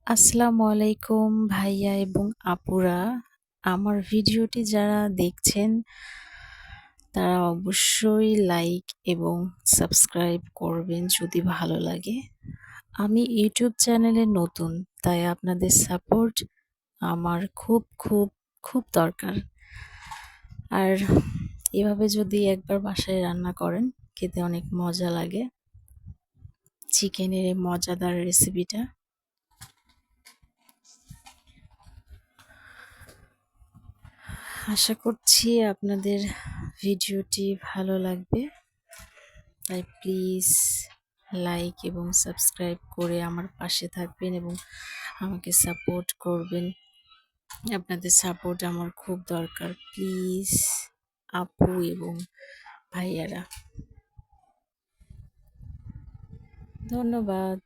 আসসালামু আলাইকুম ভাইয়া এবং আপুরা। আমার ভিডিওটি যারা দেখছেন তারা অবশ্যই লাইক এবং সাবস্ক্রাইব করবেন যদি ভালো লাগে। আমি ইউটিউব চ্যানেলে নতুন, তাই আপনাদের সাপোর্ট আমার খুব খুব খুব দরকার। আর এভাবে যদি একবার বাসায় রান্না করেন, খেতে অনেক মজা লাগে। চিকেনের এই মজাদার রেসিপিটা আশা করছি আপনাদের ভিডিওটি ভালো লাগবে, তাই প্লিজ লাইক এবং সাবস্ক্রাইব করে আমার পাশে থাকবেন এবং আমাকে সাপোর্ট করবেন। আপনাদের সাপোর্ট আমার খুব দরকার, প্লিজ আপু এবং ভাইয়ারা। ধন্যবাদ।